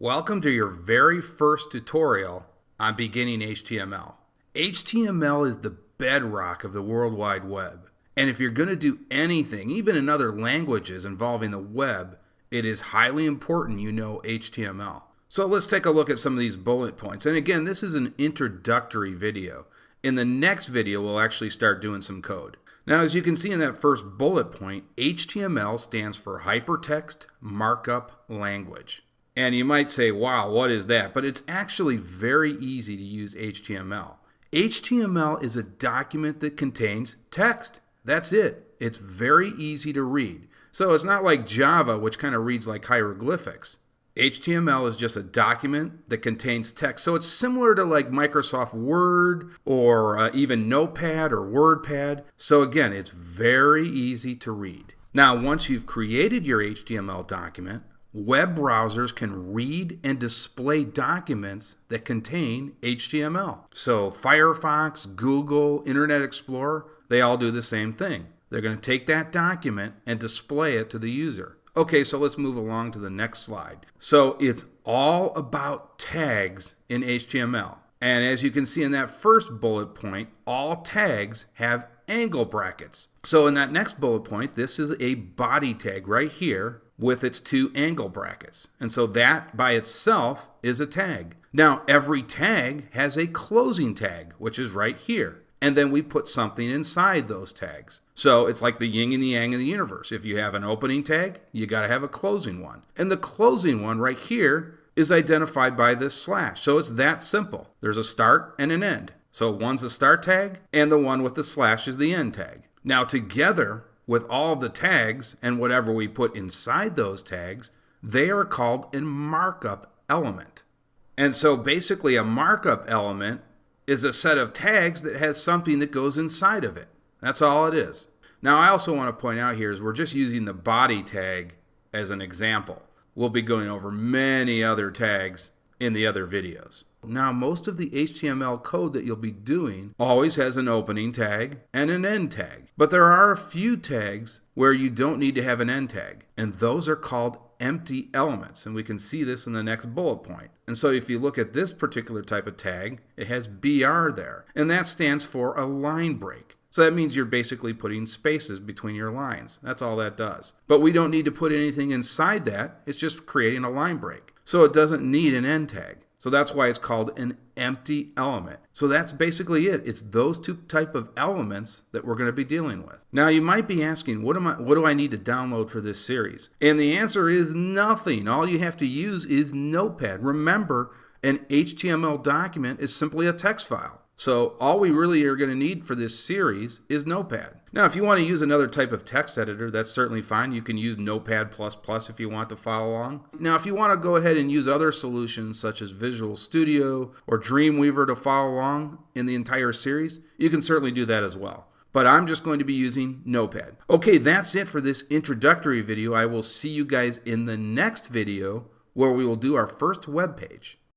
Welcome to your very first tutorial on beginning HTML. HTML is the bedrock of the World Wide Web. And if you're going to do anything, even in other languages involving the web, it is highly important you know HTML. So let's take a look at some of these bullet points. And again, this is an introductory video. In the next video, we'll actually start doing some code. Now, as you can see in that first bullet point, HTML stands for Hypertext Markup Language. And you might say, wow, what is that? But it's actually very easy to use HTML. HTML is a document that contains text. That's it. It's very easy to read. So it's not like Java, which kind of reads like hieroglyphics. HTML is just a document that contains text. So it's similar to like Microsoft Word or even Notepad or WordPad. So again, it's very easy to read. Now, once you've created your HTML document, web browsers can read and display documents that contain HTML. So Firefox, Google, Internet Explorer, they all do the same thing. They're going to take that document and display it to the user. Okay, so let's move along to the next slide. So it's all about tags in HTML. And as you can see in that first bullet point, all tags have angle brackets. So in that next bullet point, this is a body tag right here with its two angle brackets. And so that by itself is a tag. Now, every tag has a closing tag, which is right here. And then we put something inside those tags. So it's like the yin and the yang in the universe. If you have an opening tag, you got to have a closing one. And the closing one right here is identified by this slash. So it's that simple. There's a start and an end. So one's the start tag, and the one with the slash is the end tag. Now together with all the tags and whatever we put inside those tags, they are called a markup element. And so basically a markup element is a set of tags that has something that goes inside of it. That's all it is. Now I also want to point out here is we're just using the body tag as an example. We'll be going over many other tags in the other videos. Now most of the HTML code that you'll be doing always has an opening tag and an end tag. But there are a few tags where you don't need to have an end tag, and those are called empty elements, and we can see this in the next bullet point. And so if you look at this particular type of tag, it has BR there, and that stands for a line break. So that means you're basically putting spaces between your lines. That's all that does. But we don't need to put anything inside that. It's just creating a line break. So it doesn't need an end tag. So that's why it's called an empty element. So that's basically it. It's those two type of elements that we're going to be dealing with. Now you might be asking, what do I need to download for this series? And the answer is nothing. All you have to use is Notepad. Remember, an HTML document is simply a text file. So all we really are going to need for this series is Notepad. Now, if you want to use another type of text editor, that's certainly fine. You can use Notepad++ if you want to follow along. Now, if you want to go ahead and use other solutions such as Visual Studio or Dreamweaver to follow along in the entire series, you can certainly do that as well. But I'm just going to be using Notepad. Okay, that's it for this introductory video. I will see you guys in the next video where we will do our first web page.